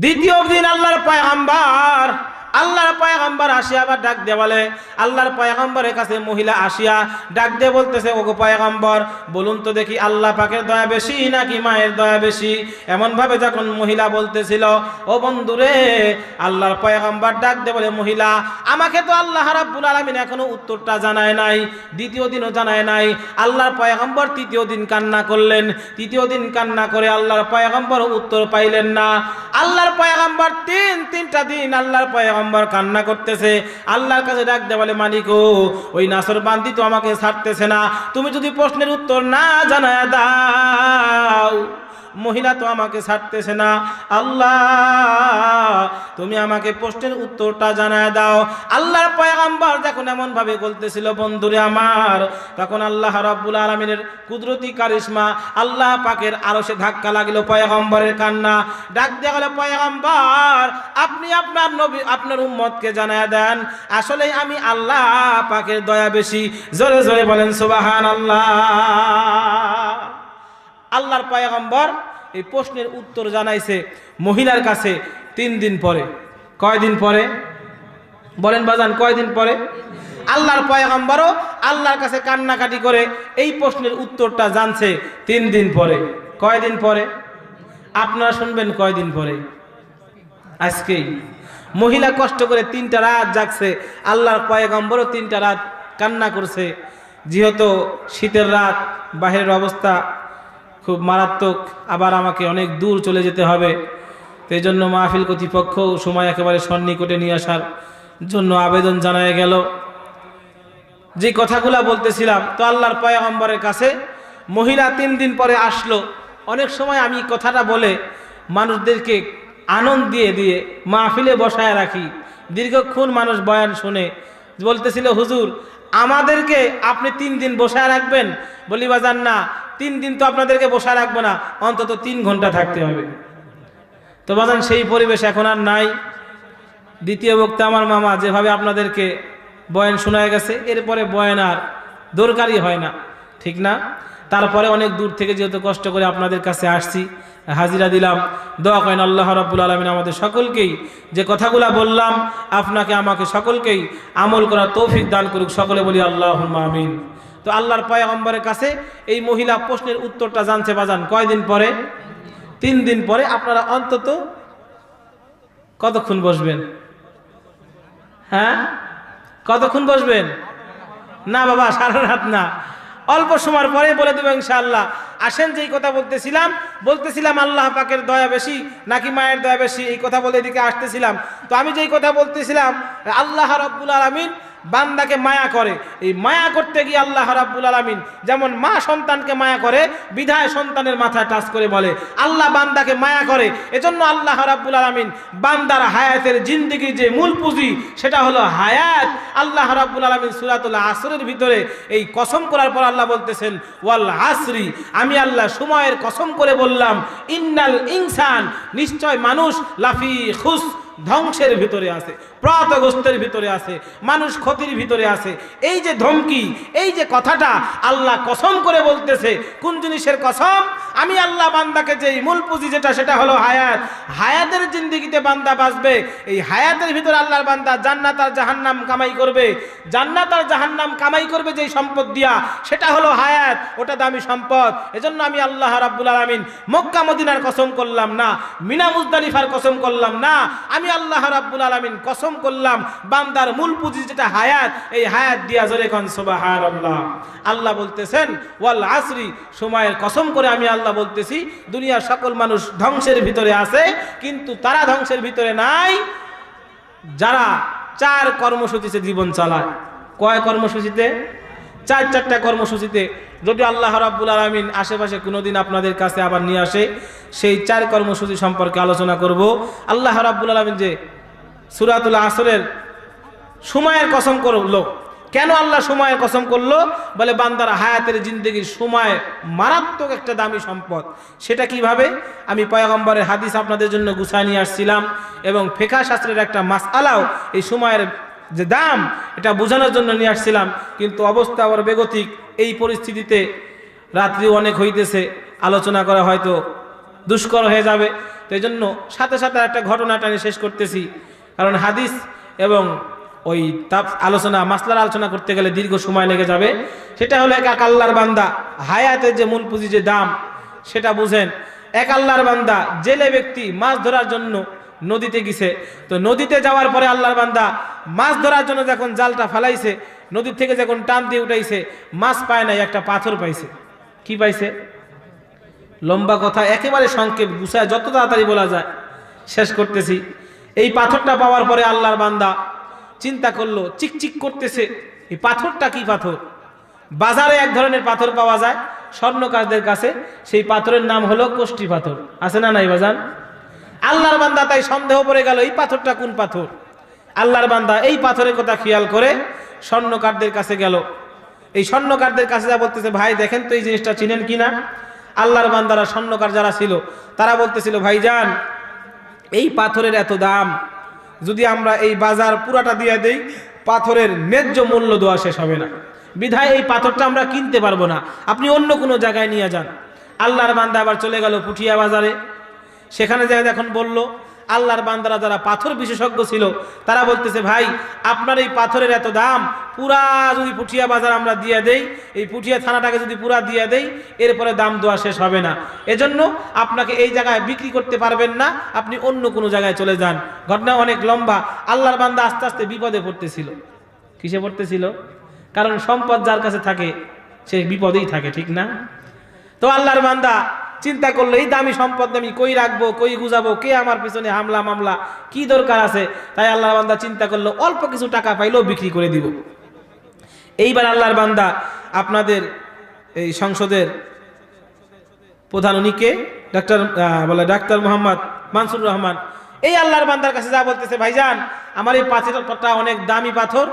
দ্বিতীয় দিন আল্লাহর পয়গম্বর আসিয়া আবার ডাক দিয়ে বলে, আল্লাহর পয়গম্বরের কাছে মহিলা আসিয়া ডাক দিয়ে বলতেছে, ওগো পয়গম্বর, বলুন তো দেখি, আল্লাহ পাকের দয়া বেশি নাকি মায়ের দয়া বেশি? এমন ভাবে যখন মহিলা বলতেছিল, ও বন্ধুরে, আল্লাহর পয়গম্বর ডাক দিয়ে বলে, মহিলা, আমাকে তো আল্লাহ রাব্বুল আলামিন এখনো উত্তরটা জানায় নাই, দ্বিতীয় দিনও জানায় নাই। আল্লাহর পয়গম্বর তৃতীয় দিন কান্না করলেন। তৃতীয় দিন কান্না করে আল্লাহর পয়গম্বর উত্তর পাইলেন না। আল্লাহর পয়গম্বর তিনটা দিন আল্লাহর পয়গম্বর কান্না করতেছে। আল্লাহর কাছে ডাক দিয়ে বলে, মালিক ও, ওই নাছরবান্দি তো আমাকে ছাড়তেছে না, তুমি যদি প্রশ্নের উত্তর না জানায় দাও, মহিলা তো আমাকে ছাড়তেছে না, আল্লাহ তুমি আমাকে প্রশ্নের উত্তরটা জানায় দাও। আল্লাহর পয়গম্বর যখন এমন ভাবে বলতেছিল, বন্ধুরে আমার, তখন আল্লাহ রাব্বুল আলামিনের কুদরতি কারিশমা, আল্লাহ পাকের আরশে ধাক্কা লাগিল পয়গম্বরের কান্না। ডাক দিয়ে গেল, পয়গম্বর, আপনি আপনার নবী, আপনার উম্মতকে জানায় দেন, আসলে আমি আল্লাহ পাকের দয়া বেশি। জোরে জোরে বলেন সুবহানাল্লাহ। আল্লাহর পয়গম্বর এই প্রশ্নের উত্তর জানাইছে মহিলার কাছে 3 দিন পরে। কয়দিন পরে বলেন বাজান, কয়দিন পরে? আল্লাহর পয়গম্বরও আল্লাহর কাছে কান্নাকাটি করে এই প্রশ্নের উত্তরটা জানছে 3 দিন পরে। কয়দিন পরে? আপনারা শুনবেন কয়দিন পরে? আজকেই। মহিলা কষ্ট করে 3টা রাত জাগছে, আল্লাহর পয়গম্বরও 3টা রাত কান্না করছে। যেহেতু শীতের রাত, বাহিরের অবস্থা খুব মারাত্মক, আবার আমাকে অনেক দূর চলে যেতে হবে, তো এই জন্য মাহফিল কর্তৃপক্ষ সময় একেবারে সন্নিকটে নিয়ে আসার জন্য আবেদন জানায় গেল। যে কথাগুলা বলতেছিলাম, তো আল্লাহর পয়গম্বরের কাছে মহিলা 3 দিন পরে আসলো। অনেক সময় আমি কথাটা বলে মানুষদেরকে আনন্দ দিয়ে দিয়ে মাহফিলে বসায় রাখি, দীর্ঘক্ষণ মানুষ বয়ান শুনে। বলতেছিল, হুজুর আমাদেরকে আপনি 3 দিন বসায় রাখবেন? বলি, বাজান না, 3 দিন তো আপনাদেরকে বসায় রাখবো না, অন্তত 3 ঘন্টা থাকতে হবে। তো বাজান সেই পরিবেশ এখন আর নাই। দ্বিতীয় বক্তা আমার মামা যেভাবে আপনাদেরকে বয়ান শোনায় গেছে, এরপরে বয়ান আর দরকারই হয় না, ঠিক না? তারপরে অনেক দূর থেকে যেহেতু কষ্ট করে আপনাদের কাছে আসছি, হাজিরা দিলাম। দোয়া করেন আল্লাহ রাব্বুল আলামিন আমাদের সকলকেই যে কথাগুলা বললাম, আপনাকে আমাকে সকলকেই আমল করার তৌফিক দান করুক। সকলে বলি আল্লাহুম্মা আমিন। তো আল্লাহর পয়গম্বরের কাছে এই মহিলা প্রশ্নের উত্তরটা জানছে বাজান কয়দিন পরে? 3 দিন পরে। আপনারা অন্তত কতক্ষণ বসবেন? হ্যাঁ, কতক্ষণ বসবেন? না বাবা, সারা রাত না, অল্প সময়ের পরে বলে দেবো ইনশাআল্লাহ। আসেন, যেই কথা বলতেছিলাম আল্লাহ পাকের দয়া বেশি নাকি মায়ের দয়া বেশি, এই কথা বলে এদিকে আসতেছিলাম। তো আমি যেই কথা বলতেছিলাম, আল্লাহ রাব্বুল আলামিন বান্দাকে মায়া করে। এই মায়া করতে গিয়ে আল্লাহ রাব্বুল আলামিন যেমন মা সন্তানকে মায়া করে, বিধায় সন্তানের মাথায় টাচ করে বলে আল্লাহ বান্দাকে মায়া করে। এজন্য আল্লাহ রাব্বুল আলামিন বান্দার হায়াতের জিন্দেগির যে মূল পুঁজি সেটা হলো হায়াত। আল্লাহ রাব্বুল আলামিন সূরাতুল আসরের ভিতরে এই কসম করার পর আল্লাহ বলতেছেন, ওয়াল আসরি, আমি আল্লাহ সময়ের কসম করে বললাম, ইন্নাল ইনসান, নিশ্চয় মানুষ, লাফি খুস, ধ্বংসের ভিতরে আছে, প্রতগ্রস্তের ভিতরে আছে, মানুষ ক্ষতির ভিতরে আছে। এই যে ধমকি, এই যে কথাটা আল্লাহ কসম করে বলতেছে, কোন জিনিসের কসম? আমি আল্লাহ বান্দাকে যে মূল পুঁজি যেটা, সেটা হলো হায়াত। হায়াতের জিন্দেগিতে বান্দা বাঁচবে। এই হায়াতের ভিতরে আল্লাহর বান্দা জান্নাত আর জাহান্নাম কামাই করবে। জান্নাত আর জাহান্নাম কামাই করবে যেই সম্পদ দিয়া, সেটা হলো হায়াত, ওটা দামি সম্পদ। এজন্য আমি আল্লাহ রাব্বুল আলামিন মক্কা মদিনার কসম করলাম না, মিনা মুজদালিফার কসম করলাম না, আমি আল্লাহ রাব্বুল আলামিন কসম করলাম বান্দার মূল পুঁজি যেটা হায়াত, এই হায়াত দিয়া জোরে কোন সুবহানাল্লাহ। আল্লাহ বলতেছেন, ওয়াল আসরি, সময়ের কসম করে আমি আল্লাহ বলতেছি, দুনিয়ার সকল মানুষ ধ্বংসের ভিতরে আছে, কিন্তু তারা ধ্বংসের ভিতরে নাই যারা 4 কর্মসূচিতে জীবন চালায়। কয় কর্মসূচিতে? 4টা কর্মসূচিতে। যদি আল্লাহ রাব্বুল আলামিন আশেপাশে কোনোদিন আপনাদের কাছে আবার নিয়ে আসে, সেই 4 কর্মসূচি সম্পর্কে আলোচনা করব। আল্লাহ রাব্বুল আলামিন যে সূরাতুল আসরের সময়ের কসম করলো, কেন আল্লাহ সময়ের কসম করলো? বলে বান্দার হায়াতের জিন্দেগির সময় মারাত্মক একটা দামি সম্পদ। সেটা কিভাবে? আমি পয়গম্বরের হাদিস আপনাদের জন্য গুছায় নিয়ে আসছিলাম, এবং ফিকহ শাস্ত্রের একটা মাসআলাও এই সময়ের যে দাম এটা বোঝানোর জন্য নিয়ে আসছিলাম। কিন্তু অবস্থা আবার বেগতিক, এই পরিস্থিতিতে রাত্রি অনেক হইতেছে, আলোচনা করা হয়তো দুষ্কর হয়ে যাবে। তো এই জন্য সাথে সাথে একটা ঘটনাটা নিয়ে শেষ করতেছি, কারণ হাদিস এবং ওই আলোচনা মাসলার আলোচনা করতে গেলে দীর্ঘ সময় লেগে যাবে। সেটা হলো এক আল্লাহর বান্দা হায়াতের যে মূল পুঁজি যে দাম, সেটা বুঝেন। এক আল্লাহর বান্দা জেলে ব্যক্তি মাছ ধরার জন্য নদীতে গেছে। তো নদীতে যাওয়ার পরে আল্লাহর বান্দা মাছ ধরার জন্য যখন জালটা ফালাইছে, নদীর থেকে যখন টান দিয়ে উঠাইছে, মাছ পায় নাই, একটা পাথর পাইছে। কি পাইছে? লম্বা কথা, একেবারে সংক্ষেপ গুছায় যত তাড়াতাড়ি বলা যায় শেষ করতেছি। এই পাথরটা পাওয়ার পরে আল্লাহর বান্দা চিন্তা করলো, চিকচিক করতেছে, এই পাথরটা কি পাথর? বাজারে এক ধরনের পাথর পাওয়া যায় স্বর্ণকারদের কাছে, সেই পাথরের নাম হলো কোষ্টি পাথর। আছে না নাই বাজান? আল্লাহর বান্দা তাই সন্দেহ পড়ে গেল, এই পাথরটা কোন পাথর? আল্লাহর বান্দা এই পাথরের কথা খেয়াল করে স্বর্ণকারদের কাছে গেল। এই স্বর্ণকারদের কাছে যা বলতেছে, ভাই দেখেন তো এই জিনিসটা চিনেন কিনা? আল্লাহর বান্দারা স্বর্ণকার যারা ছিল তারা বলতেছিল, ভাইজান এই পাথরের এত দাম, যদি আমরা এই বাজার পুরাটা দিয়ে দেই, পাথরের ন্যায্য মূল্য দেওয়া শেষ হবে না, বিধায় এই পাথরটা আমরা কিনতে পারবো না, আপনি অন্য কোনো জায়গায় নিয়ে যান। আল্লাহর বান্দা আবার চলে গেল পুঠিয়া বাজারে। সেখানে যায় এখন বলল, আল্লাহর বান্দারা যারা পাথর বিশেষজ্ঞ ছিল তারা বলতেছে, ভাই আপনার এই পাথরের এত দাম, পুরা যদি পুঠিয়া বাজার আমরা দিয়ে দেই, এই পুঠিয়া থানাটাকে যদি পুরা দিয়ে দেই, এরপরে দাম দেওয়া শেষ হবে না। এজন্য আপনাকে এই জায়গায় বিক্রি করতে পারবেন না, আপনি অন্য কোনো জায়গায় চলে যান। ঘটনা অনেক লম্বা। আল্লাহর বান্দা আস্তে আস্তে বিপদে পড়তেছিল। কিসে পড়তেছিল? কারণ সম্পদ যার কাছে থাকে সে বিপদেই থাকে, ঠিক না? তো আল্লাহর বান্দা চিন্তা করলো, এই দামি সম্পদ আমি কই রাখবো, কই গুজাবো, কে আমার পিছনে হামলা মামলা, কি দরকার আছে? তাই আল্লাহর বান্দা চিন্তা করলো অল্প কিছু টাকা পাইলেও বিক্রি করে দিব। এইবার আল্লাহর বান্দা আপনাদের এই সংসদের প্রধান, উনিকে ডাক্তার মোহাম্মদ মানসুর রহমান, এই আল্লাহর বান্দার কাছে যা বলতেছে, ভাইজান আমার এই পাথরটা অনেক দামি পাথর,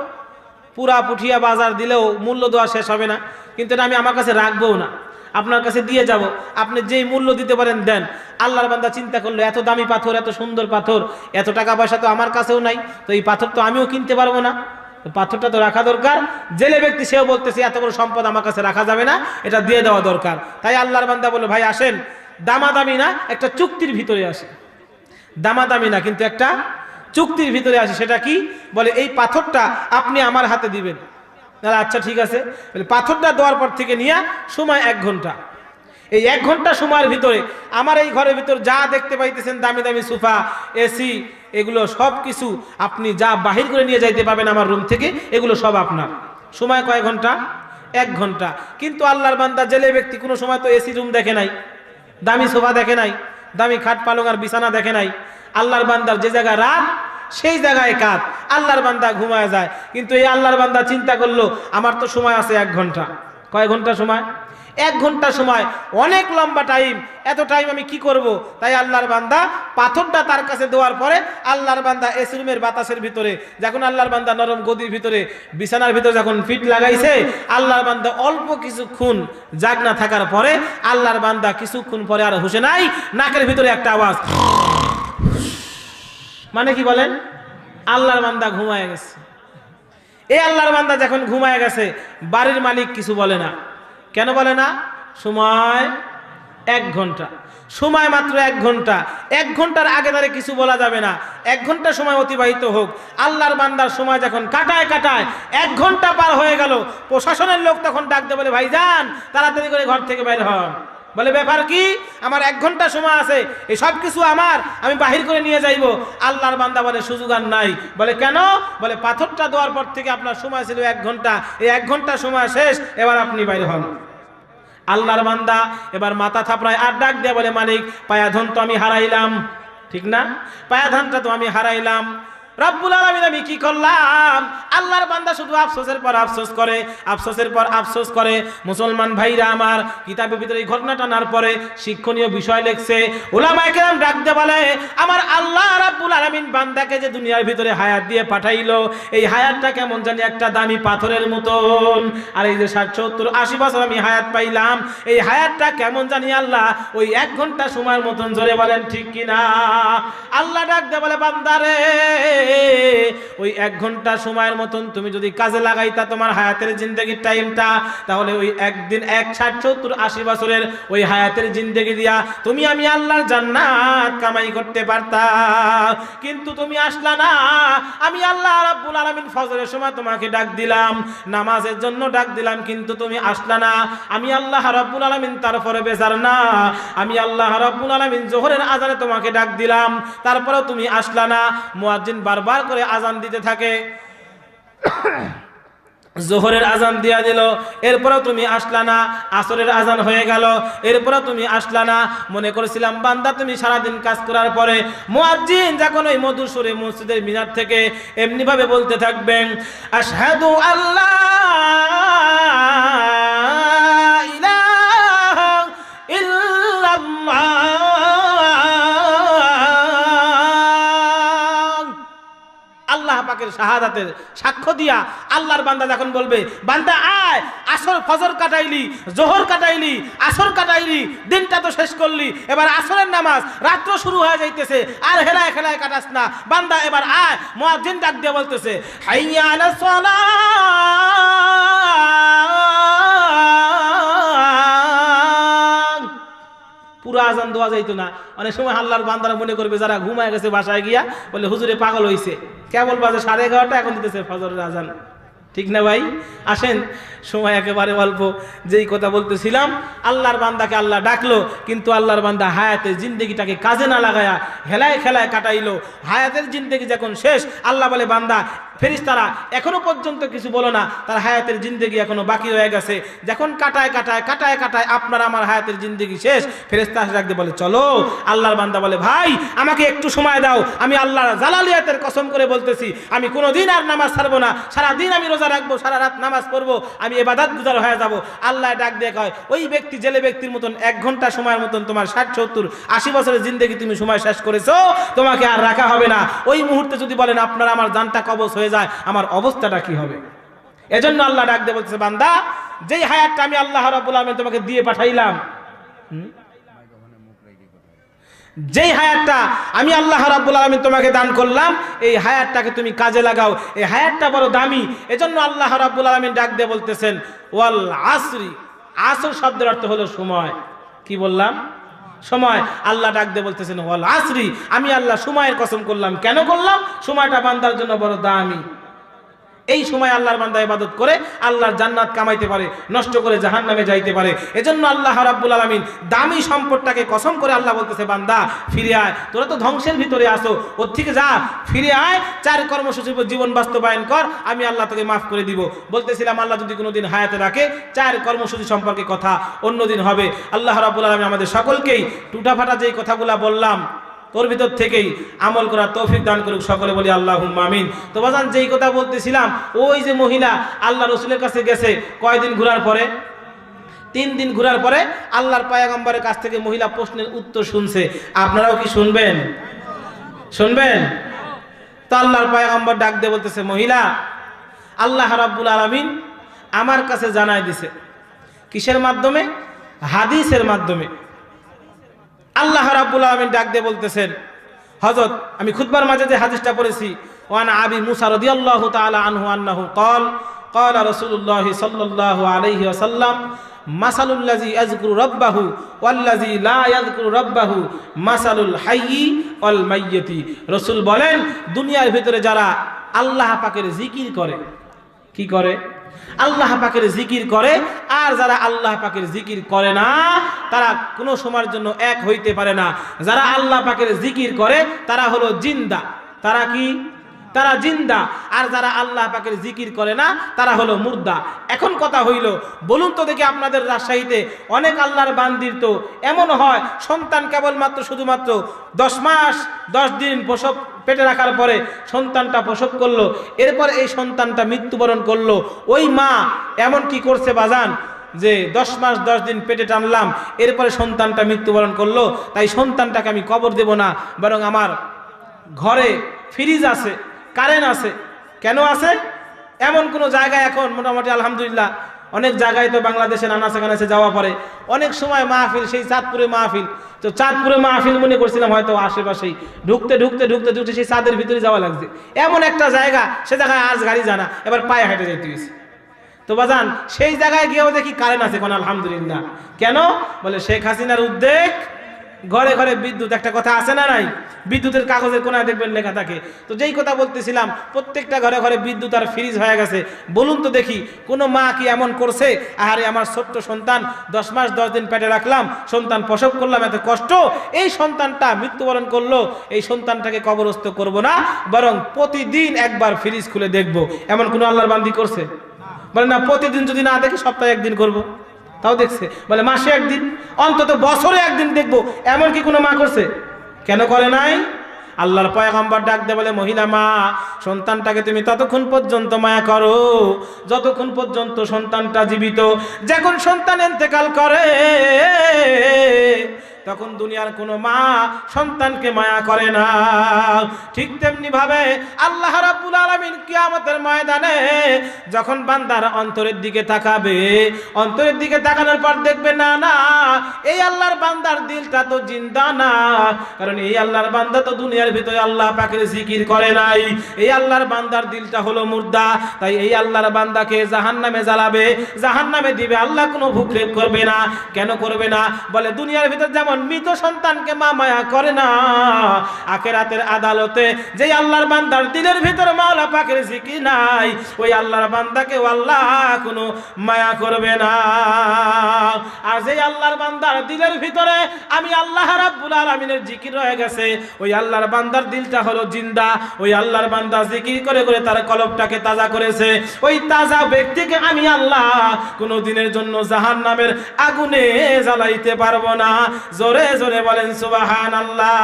পুরা পুঠিয়া বাজার দিলেও মূল্য দেওয়া শেষ হবে না, কিন্তু এটা আমি আমার কাছে রাখবও না, আপনার কাছে দিয়ে যাব, আপনি যেই মূল্য দিতে পারেন দেন। আল্লাহর বান্দা চিন্তা করলো, এত দামি পাথর, এত সুন্দর পাথর, এত টাকা পয়সা তো আমার কাছেও নাই, তো এই পাথর তো আমিও কিনতে পারবো না, পাথরটা তো রাখা দরকার। জেলে ব্যক্তি সেও বলতেছে এত বড় সম্পদ আমার কাছে রাখা যাবে না, এটা দিয়ে দেওয়া দরকার। তাই আল্লাহর বান্দা বলল, ভাই আসেন, দামাদামি না, একটা চুক্তির ভিতরে আসে। দামাদামি না, কিন্তু একটা চুক্তির ভিতরে আসে। সেটা কি? বলে এই পাথরটা আপনি আমার হাতে দিবেন। আচ্ছা ঠিক আছে। পাথরটা দেওয়ার পর থেকে নিয়ে সময় 1 ঘন্টা। এই 1 ঘন্টা সময়ের ভিতরে আমার এই ঘরের ভিতর যা দেখতে পাইতেছেন, দামি দামি সোফা, এসি, এগুলো সব কিছু আপনি যা বাহির করে নিয়ে যাইতে পাবেন আমার রুম থেকে, এগুলো সব আপনার। সময় কয় ঘন্টা? 1 ঘন্টা। কিন্তু আল্লাহর বান্দা জেলে ব্যক্তি কোনো সময় তো এসি রুম দেখে নাই, দামি সোফা দেখে নাই, দামি খাট পালং আর বিছানা দেখে নাই। আল্লাহর বান্দার যে জায়গায় রাত সেই জায়গায় কাত, আল্লাহর বান্দা ঘুমায় যায়। কিন্তু এই আল্লাহর বান্দা চিন্তা করলো, আমার তো সময় আছে 1 ঘন্টা। কয় ঘন্টা সময়? 1 ঘন্টা সময়, অনেক লম্বা টাইম। এত টাইম আমি কি করব? তাই আল্লাহর বান্দা পাথরটা তার কাছে দেওয়ার পরে আল্লাহর বান্দা এসি রুমের বাতাসের ভিতরে, যখন আল্লাহর বান্দা নরম গদির ভিতরে, বিছানার ভিতরে যখন ফিট লাগাইছে, আল্লাহর বান্দা অল্প কিছুক্ষণ জাগনা থাকার পরে আল্লাহর বান্দা কিছুক্ষণ পরে আর হুঁশে নাই, নাকের ভিতরে একটা আওয়াজ। মানে কি বলেন? আল্লাহর বান্দা ঘুমায় গেছে। এই আল্লাহর বান্দা যখন ঘুমায় গেছে, বাড়ির মালিক কিছু বলে না। কেন বলে না? সময় 1 ঘন্টা, সময় মাত্র 1 ঘন্টা। 1 ঘন্টার আগে তারে কিছু বলা যাবে না। 1 ঘন্টা সময় অতিবাহিত হোক। আল্লাহর বান্দার সময় যখন কাটায় 1 ঘন্টা পার হয়ে গেল, প্রশাসনের লোক তখন ডাকতে বলে, ভাইজান তাড়াতাড়ি করে ঘর থেকে বের হন। বলে ব্যাপার কি? আমার 1 ঘন্টা সময় আছে, এই সব কিছু আমার, আমি বাহির করে নিয়ে যাইব। আল্লাহর বান্দা বলে সুযোগ আর নাই। বলে কেন? বলে পাথরটা দেওয়ার পর থেকে আপনার সময় ছিল 1 ঘন্টা, এই 1 ঘন্টা সময় শেষ, এবার আপনি বাইরে হন। আল্লাহর বান্দা এবার মাথা থাপড়ায় আর ডাক দেয়া বলে, মালিক পায়াধন তো আমি হারাইলাম, ঠিক না? পায়াধনটা তো আমি হারাইলাম, রব্বুল আলামিন আমি কি করলাম? আল্লাহর বান্দা শুধু আফসোসের পর আফসোস করে, আফসোসের পর আফসোস করে। মুসলমান ভাইরা আমার, কিতাবের ভিতরে এই ঘটনাটা আনার পরে শিক্ষণীয় বিষয় লেখছে। উলামায়ে কেরাম ডাক দিয়ে বলে, আমার আল্লাহ রাব্বুল আলামিন বান্দাকে যে দুনিয়ার ভিতরে হায়াত দিয়ে পাঠাইলো, এই হায়াতটা কেমন জানি একটা দামি পাথরের মতন। আর এই যে 60, 70, 80 বছর আমি হায়াত পাইলাম, এই হায়াতটা কেমন জানি আল্লাহ ওই 1 ঘন্টা সময়ের মতন। জোরে বলেন ঠিক কিনা? আল্লাহ ডাক দিয়ে বলে, বান্দারে ওই 1 ঘন্টা সময়ের মতন তুমি যদি কাজে লাগাইতা তোমার হায়াতের জিন্দেগির টাইমটা, তাহলে ওই একদিন 60, 70, 80 বছরের ওই হায়াতের জিন্দেগি দিয়া তুমি আমি আল্লাহর জান্নাত কামাই করতে পারতা। কিন্তু তুমি আসলা না। আমি আল্লাহ রাব্বুল আলামিন ফজরের সময় তোমাকে ডাক দিলাম, নামাজের জন্য ডাক দিলাম, কিন্তু তুমি আসলা না। আমি আল্লাহ রাব্বুল আলামিন তারপরে বেজার না। আমি আল্লাহ রাব্বুল আলামিন যোহরের আজানে তোমাকে ডাক দিলাম, তারপরেও তুমি আসলা না। মুয়াজ্জিন বারবার করে আজান দিতে থাকে, যোহরের আজান দিয়া দিল, এরপরেও তুমি আসলা না। আসরের আজান হয়ে গেল, এরপরেও তুমি আসলা না। মনে করেছিলাম বান্দা তুমি সারাদিন কাজ করার পরে মুয়াজ্জিন যখন ওই মধুর সুরে মসজিদের মিনার থেকে এমনি ভাবে বলতে থাকবেন, আশহাদু আল্লাহ ইলাহা ইল্লাল্লাহ, আল্লাহ পাকের শাহাদাতের সাক্ষ্য দিয়া আল্লাহর বান্দা যখন বলবে, বান্দা আয়, আসর ফজর কাটাইলি, জোহর কাটাইলি, আসর কাটাইলি, দিনটা তো শেষ করলি, এবার আসরের নামাজ, রাত্র শুরু হয়ে যাইতেছে, আর হেলায় খেলায় কাটাস না, বান্দা এবার আয়। মুয়াজ্জিন ডাক দিয়ে বলতেছে, হাইয়া আলাস সালাহ, পুরো আজান দেওয়া যাইতো না। অনেক সময় আল্লাহর বান্দারা মনে করবে যারা ঘুমায় গেছে বাসায় গিয়া, বলে হুজুরে পাগল হইছে, কেবল বাজে 11:30, এখন দিতেছে ফজরের আজান। ঠিক না ভাই? আসেন, সময় একেবারে অল্প। যেই কথা বলতেছিলাম, আল্লাহর বান্দাকে আল্লাহ ডাকলো, কিন্তু আল্লাহর বান্দা হায়াতের জিন্দেগিটাকে কাজে না লাগায়া হেলায় খেলায় কাটাইলো। হায়াতের জিন্দেগি যখন শেষ, আল্লাহ বলে বান্দা ফেরেশতারা এখনো পর্যন্ত কিছু বলো না, তার হায়াতের জিন্দেগি এখনো বাকি রয়ে গেছে। যখন কাটায় কাটায় কাটায় কাটায় আপনার আমার হায়াতের জিন্দেগি শেষ, ফেরেশতা ডাকতে বলে চলো। আল্লাহর বান্দা বলে ভাই আমাকে একটু সময় দাও, আমি আল্লাহর জালালিয়াতের কসম করে বলতেছি আমি কোনোদিন আর নামাজ ছাড়বো না, সারাদিন আমি রোজা রাখবো, সারা রাত নামাজ পড়বো, আমি ইবাদত গুজার হয়ে যাব। আল্লাহ ডাক দিয়ে কয় ওই ব্যক্তি জেলে ব্যক্তির মতন 1 ঘন্টা সময়ের মতন তোমার 60, 70, 80 বছরের জিন্দেগি তুমি সময় শেষ করেছো, তোমাকে আর রাখা হবে না। ওই মুহূর্তে যদি বলেন আপনার আমার জানটা কবজ হয়ে যায়, আমার অবস্থাটা কি হবে? এজন্য আল্লাহ ডাক দিয়ে বলতেছে বান্দা যেই হায়াতটা আমি আল্লাহ রাব্বুল আলামিন তোমাকে দিয়ে পাঠাইলাম, যেই হায়াতটা আমি আল্লাহ রাব্বুল আলামিন তোমাকে দান করলাম, এই হায়াতটাকে তুমি কাজে লাগাও। এই হায়াতটা বড় দামি। এজন্য আল্লাহ রাব্বুল আলামিন ডাক দিয়ে বলতেছেন ওয়াল আসরি। আসর শব্দের অর্থ হলো সময়। কি বললাম? সময়। আল্লাহ ডাক দিয়ে বলতেছেন ওয়াল আসরি, আমি আল্লাহ সময়ের কসম করলাম। কেন করলাম? সময়টা বান্দার জন্য বড় দামি। এই সময় আল্লাহর বান্দা ইবাদত করে আল্লাহর জান্নাত কামাইতে পারে, নষ্ট করে জাহান্নামে যাইতে পারে। এজন্য আল্লাহ রাব্বুল আলামিন দামি সম্পদটাকে কসম করে আল্লাহ বলতেছে বান্দা ফিরে আয়, তোরা তো ধ্বংসের ভিতরে আসো, ওর থেকে যা, ফিরে আয়, 4 কর্মসূচির জীবন বাস্তবায়ন কর, আমি আল্লাহ তোকে মাফ করে দিব। বলতেছিলাম আল্লাহ যদি কোনোদিন হায়াতে রাখে 4 কর্মসূচি সম্পর্কে কথা অন্যদিন হবে। আল্লাহ রাব্বুল আলামিন আমাদের সকলকেই টুটাফাটা যেই কথাগুলো বললাম তোর ভিতর থেকেই আমল করার তৌফিক দান করুক। সকলে বলি আল্লাহুম্মা আমিন। তো বাজান যেই কথা বলতেছিলাম, ওই যে মহিলা আল্লাহ রসুলের কাছে গেছে, কয়দিন ঘোরার পরে? 3 দিন ঘোরার পরে আল্লাহর পয়গম্বরের কাছ থেকে মহিলা প্রশ্নের উত্তর শুনছে। আপনারাও কি শুনবেন? শুনবেন? তো আল্লাহর পয়গম্বর ডাক দিয়ে বলতেছে মহিলা, আল্লাহ রাব্বুল আলামিন আমার কাছে জানায় দিছে। কিসের মাধ্যমে? হাদিসের মাধ্যমে। আল্লাহ রাব্বুল আলামিন ডাক দিয়ে বলতেছেন, হযরত আমি খুতবার মাঝে যে হাদিসটা পড়েছি, ওয়ান আবি মুসা রাদিয়াল্লাহু তাআলা আনহু আন্নাহু ক্বাল ক্বালা রাসূলুল্লাহ সাল্লাল্লাহু আলাইহি ওয়াসাল্লাম মাসালুল লাযী ইয়াযকুরু রাব্বাহু ওয়াল্লাযী লা ইয়াযকুরু রাব্বাহু মাসালুল হাইয়্যি ওয়াল মাইয়্যিতি। রাসূল বলেন দুনিয়ার ভিতরে যারা আল্লাহ পাকের জিকির করে, কি করে? আল্লাহ পাকের জিকির করে, আর যারা আল্লাহ পাকের জিকির করে না তারা কোনো সময়ের জন্য এক হইতে পারে না। যারা আল্লাহ পাকের জিকির করে তারা হলো জিন্দা। তারা কি? তারা জিন্দা। আর যারা আল্লাহ পাকের জিকির করে না তারা হলো মুর্দা। এখন কথা হইল, বলুন তো দেখি আপনাদের রাজশাহীতে অনেক আল্লাহর বান্দির তো এমন হয় সন্তান কেবলমাত্র শুধুমাত্র 10 মাস 10 দিন প্রসব পেটে রাখার পরে সন্তানটা প্রসব করলো, এরপর এই সন্তানটা মৃত্যুবরণ করলো। ওই মা এমন কি করছে বাজান যে 10 মাস 10 দিন পেটে টানলাম, এরপরে সন্তানটা মৃত্যুবরণ করলো, তাই সন্তানটাকে আমি কবর দেব না, বরং আমার ঘরে ফ্রিজ আছে, কারেন্ট আছে। কেন আছে? এমন কোনো জায়গায় এখন মোটামুটি আলহামদুলিল্লাহ অনেক জায়গায় তো বাংলাদেশে নানাসে কানাসে যাওয়া পরে অনেক সময় মাহফিল, সেই চাঁদপুরে মাহফিল, তো চাঁদপুরে মাহফিল মনে করছিলাম হয়তো আশেপাশেই, ঢুকতে ঢুকতে ঢুকতে ঢুকতে সেই চাঁদের ভিতরে যাওয়া লাগছে। এমন একটা জায়গা, সে জায়গায় আজ গাড়ি জানা, এবার পায়ে হেঁটে যেতে হয়েছে। তো বাজান সেই জায়গায় গিয়েও দেখি কারেন্ট আছে, কোন আলহামদুলিল্লাহ। কেন? বলে শেখ হাসিনার উদ্যোগ, ঘরে ঘরে বিদ্যুৎ। একটা কথা আছে না নাই? বিদ্যুতের কাগজের কোনায় দেখবেন লেখা থাকে। তো যেই কথা বলতেছিলাম, প্রত্যেকটা ঘরে ঘরে বিদ্যুৎ আর ফ্রিজ হয়ে গেছে। বলুন তো দেখি কোনো মা কি এমন করছে, আহারে আমার ছোট্ট সন্তান 10 মাস 10 দিন পেটে রাখলাম, সন্তান প্রসব করলাম, এত কষ্ট, এই সন্তানটা মৃত্যুবরণ করলো, এই সন্তানটাকে কবরস্থ করব না, বরং প্রতিদিন একবার ফ্রিজ খুলে দেখব, এমন কোনো আল্লাহর বান্দি করছে? বলে না, প্রতিদিন যদি না দেখি সপ্তাহে 1 দিন করব। তাও দেখছে। বলে মাসে 1 দিন, অন্তত বছরে 1 দিন দেখবো, এমন কি কোনো মা করছে? কেন করে নাই? আল্লাহর পয়গম্বর ডাক দে বলে মহিলা মা, সন্তানটাকে তুমি ততক্ষণ পর্যন্ত মায়া করো যতক্ষণ পর্যন্ত সন্তানটা জীবিত। যখন সন্তান ইন্তেকাল করে তখন দুনিয়ার কোনো মা সন্তানকে মায়া করে না। ঠিক তেমনি ভাবে আল্লাহ রাব্বুল আলামিন কিয়ামতের ময়দানে যখন বান্দার অন্তরের দিকে তাকাবে, অন্তরের দিকে তাকানোর পর দেখবে না না, এই আল্লাহর বান্দার দিলটা তো জিন্দা না, কারণ এই আল্লাহর বান্দা তো দুনিয়ার ভিতরে আল্লাহ পাকের জিকির করে নাই। এই আল্লাহর বান্দার দিলটা হলো মুর্দা। তাই এই আল্লাহর বান্দাকে জাহান্নামে জ্বালাবে, জাহান্নামে দিবে, আল্লাহ কোনো ভুকরেপ করবে না। কেন করবে না? বলে দুনিয়ার ভিতর যেমন যেমন মৃত সন্তানকে মা মায়া করে না, আখিরাতের আদালতে যে আল্লাহর বান্দার দিলের ভিতরে মাওলা পাকের জিকির নাই, ওই আল্লাহর বান্দাকে আল্লাহ কোনো মায়া করবে না। আর যে আল্লাহর বান্দার দিলের ভিতরে আমি আল্লাহ রাব্বুল আলামিনের জিকির রয়ে গেছে, ওই আল্লাহর বান্দার দিলটা হলো জিন্দা, ওই আল্লাহর বান্দা জিকির করে করে তার কলবটাকে তাজা করেছে, ওই তাজা ব্যক্তিকে আমি আল্লাহ কোনো দিনের জন্য জাহান্নামের আগুনে জ্বালাইতে পারবো না। জোরে জোরে বলেন সুবহানাল্লাহ।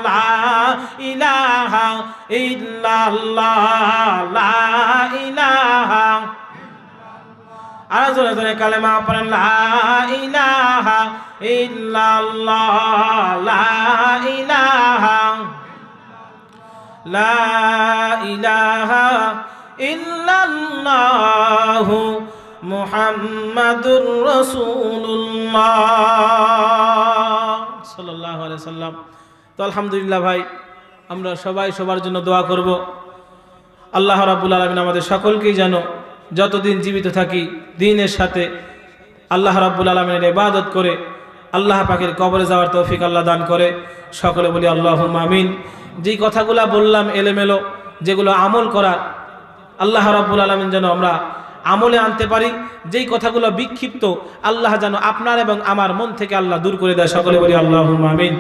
লা ইলাহা ইল্লাল্লাহ, লা ইলাহা, আর জোরে জোরে কালেমা পড়েন, লা ইলাহা ইল্লাল্লাহ, লা ইলাহা, লা ইলাহা ইল্লাল্লাহু মুহাম্মাদুর রাসূলুল্লাহ সাল্লাল্লাহু আলাইহি সাল্লাম। তো আলহামদুলিল্লাহ ভাই, আমরা সবাই সবার জন্য দোয়া করব। আল্লাহ রাব্বুল আলামিন আমাদের সকলকেই যেন যতদিন জীবিত থাকি দ্বীনের সাথে আল্লাহ রাব্বুল আলামিনের ইবাদত করে আল্লাহ পাকের কবরে যাওয়ার তৌফিক আল্লাহ দান করে। সকলে বলি আল্লাহুম্মা আমিন। যেই কথাগুলো বললাম এলোমেলো, যেগুলো আমল করার, আল্লাহ রাব্বুল আলামিন যেন আমরা আমলে আনতে পারি। যেই কথাগুলো বিক্ষিপ্ত, আল্লাহ যেন আপনার এবং আমার মন থেকে আল্লাহ দূর করে দেয়। সকলে বলি আল্লাহুম্মা আমিন।